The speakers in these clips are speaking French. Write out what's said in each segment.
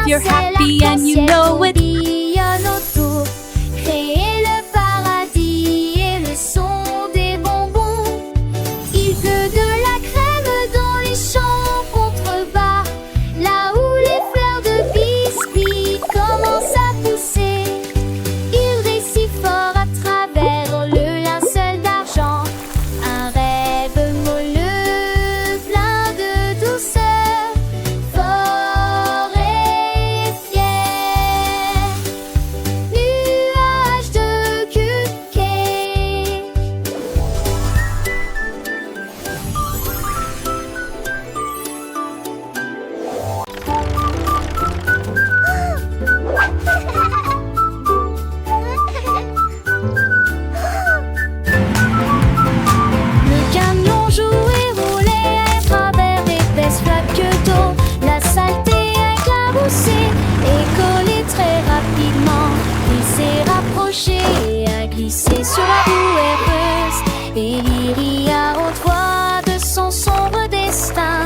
if you're happy and you know it. Tourbillonne autour, créer le paradis et le son des bonbons. Il pleut de la crème dans les champs contrebas, là où les fleurs de biscuit commencent à pousser. Il rit si fort à travers le linceul d'argent, un rêve moelleux, plein de douceur, fort et fier. Nuage de cupcake. Le camion jouait, roulait à travers d'épaisses flaques d'eau. La saleté éclaboussée et collée très rapidement. Il s'est rapproché et a glissé sur la boue heureuse. Et Lily à haute voix de son sombre destin.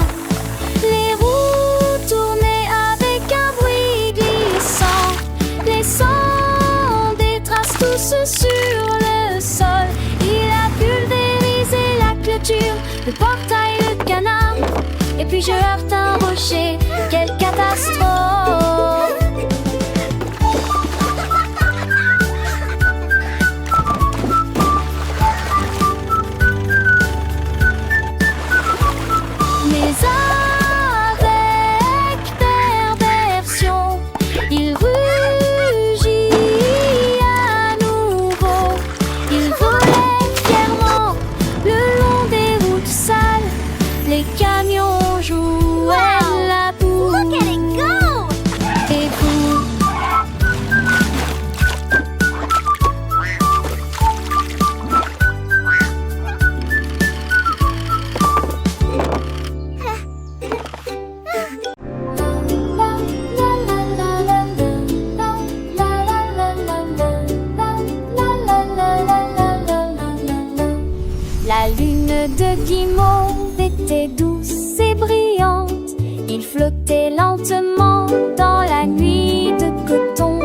Les roues tournaient avec un bruit glissant, laissant des traces douces sur le sol. Il a pulvérisé la clôture, le portail, le canard. Et puis je heurte un rocher, quelle catastrophe! Mais avec perversion, il rugit à nouveau. Il volait fièrement le long des routes sales. Les camions jouaient la boue. Et vous, la lune de guimauve était douce et brillante. Il flottait lentement dans la nuit de coton.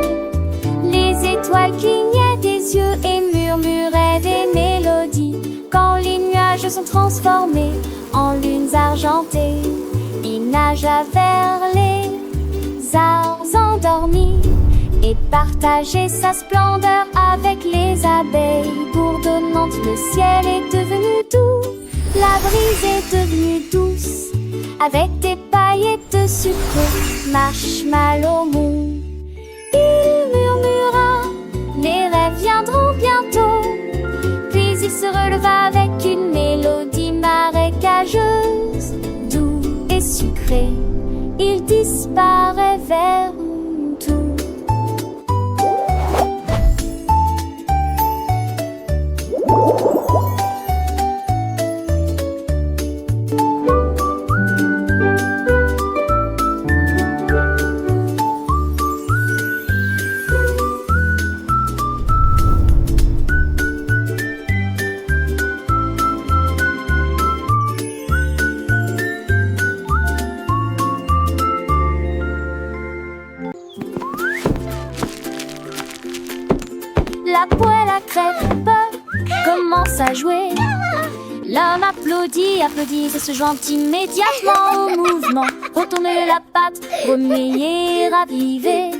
Les étoiles clignaient des yeux et murmuraient des mélodies. Quand les nuages sont transformés en lunes argentées, il nagea vers les arbres endormis et partageait sa splendeur avec les abeilles bourdonnantes. Le ciel est devenu doux, la brise est devenue douce, avec des paillettes de sucre, marshmallow mou. Il murmura, les rêves viendront bientôt. Puis il se releva avec une mélodie marécageuse, doux et sucré. Il disparaît vers tout. La poêle à crêpes commence à jouer. L'homme applaudit, applaudit et se joint immédiatement au mouvement. Retourner la pâte, remuer, raviver.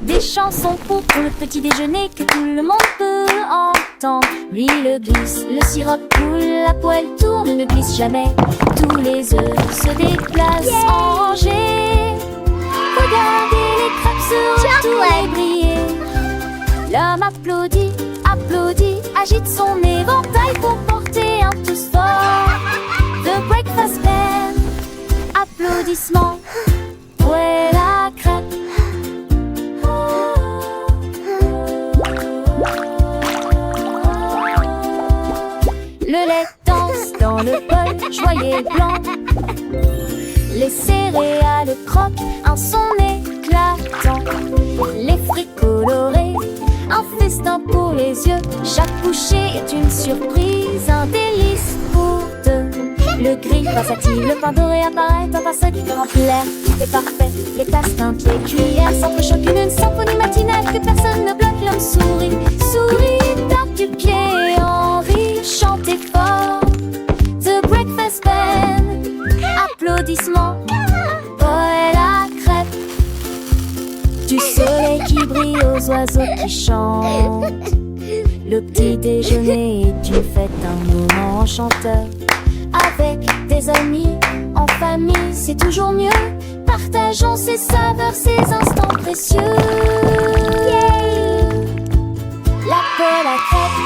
Des chansons pour le petit déjeuner que tout le monde peut entendre. L'huile glisse, le sirop coule, la poêle tourne, ne glisse jamais. Tous les œufs se déplacent en rangée. Regardez les crêpes se retournent et briller. L'homme applaudit, applaudit, agite son éventail pour porter un toast fort. The breakfast man, applaudissements, poêle à crêpes. Le lait danse dans le bol joyeux et blanc. Les céréales croquent, un son éclatant. Les fruits colorés, un festin pour les yeux. Chaque bouchée est une surprise, un délice pour deux. Le gris versatile, le pain doré apparaît dans un seul différent l'air est parfait, les tasses teintes, les cuillères s'entrechoquent une symphonie matinale que personne ne bloque. L'homme sourit, sourit, tape du pied en rire, chantez fort. The Breakfast Band, applaudissements, Paul la crêpe. Du soleil qui brille aux oiseaux qui chantent. Le petit déjeuner est une fête, un moment enchanteur. Avec des amis, en famille, c'est toujours mieux. Partageons ces saveurs, ces instants précieux. Yeah! La Paul à crêpe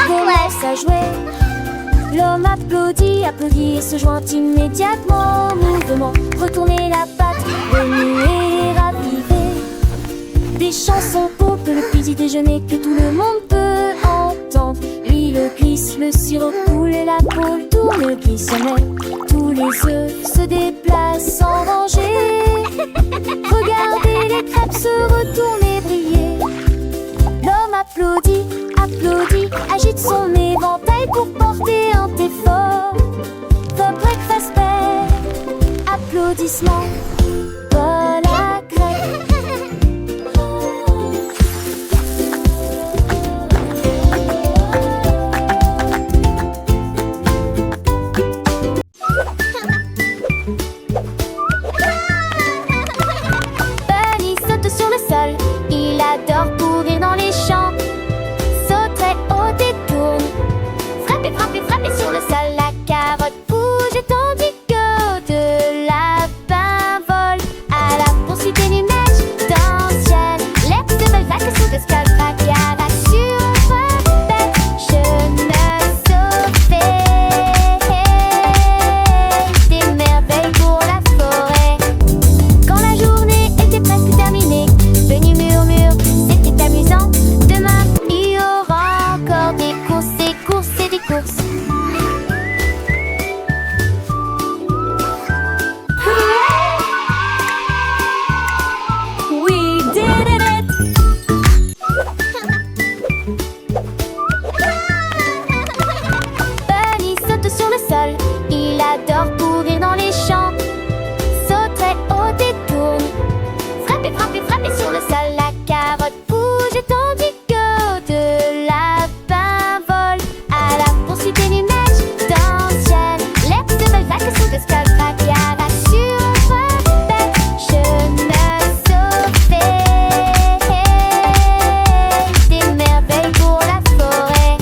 commence à jouer. L'homme applaudit, applaudit et se joint immédiatement au mouvement. Retourner la patte, remuer, raviver. Des chansons pour le petit déjeuner que tout le monde peut entendre. L'huile glisse, le sirop coule, la poule tourne, glissonnette. Tous les œufs se déplacent sans danger. Regardez les crêpes se retourner, briller. L'homme applaudit, applaudit, agite son éventail pour porter un thé fort. The Breakfast Bell, applaudissements, Paul la crêpe. Bunny saute sur le sol, il adore courir dans les champs. Sauterait au détourne, frapper, frapper, frapper sur le sol. La carotte bouge tandis que de lapins volent à la poursuite des nuages d'anciennes lettres de Balzac sous le scalp. Fracas sur bête, je me sauvais des merveilles pour la forêt. Quand la journée était presque terminée, Bunny murmure, c'était amusant. Demain, il y aura encore des courses, des courses et des courses. We did it! Bunny saute sur le sol, il adore courir dans les champs. Sauterait au détourne, frapper, frapper, frapper sur le sol. La carotte bouge tandis que de lapins volent à la poursuite des nuages d'anciennes lettres de Balzac sous le scalp. Fracas sur bête, je me sauvais des merveilles pour la forêt.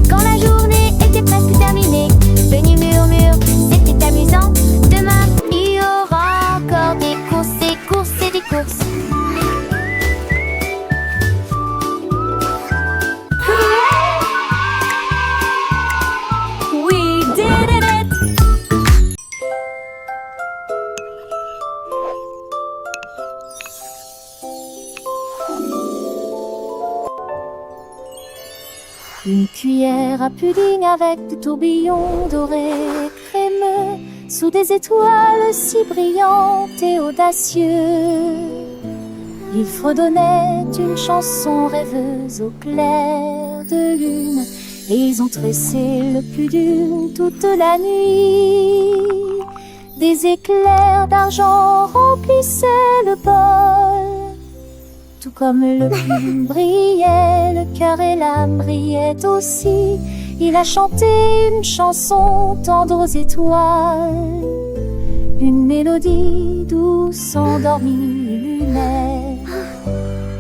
Quand la journée était presque terminée, Bunny murmure, c'était amusant. Demain, il y aura encore des courses, des courses et des courses. We did it! Une cuillère à pudding avec des tourbillons dorés et crémeux sous des étoiles si brillantes et audacieux. Il fredonnait une chanson rêveuse au clair de lune et ils ont tressé le pudding toute la nuit. Des éclairs d'argent remplissaient le bol. Tout comme le pudding brillait, le cœur et l'âme brillaient aussi. Il a chanté une chanson tendre aux étoiles, une mélodie douce endormie lunaire.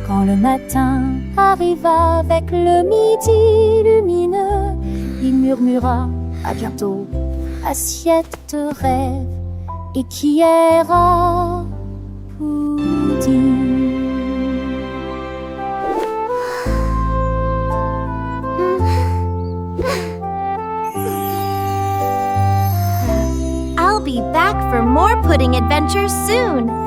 Quand le matin arriva avec le midi lumineux, il murmura à bientôt, assiette de rêve, et qui ira pudding. I'll be back for more pudding adventures soon.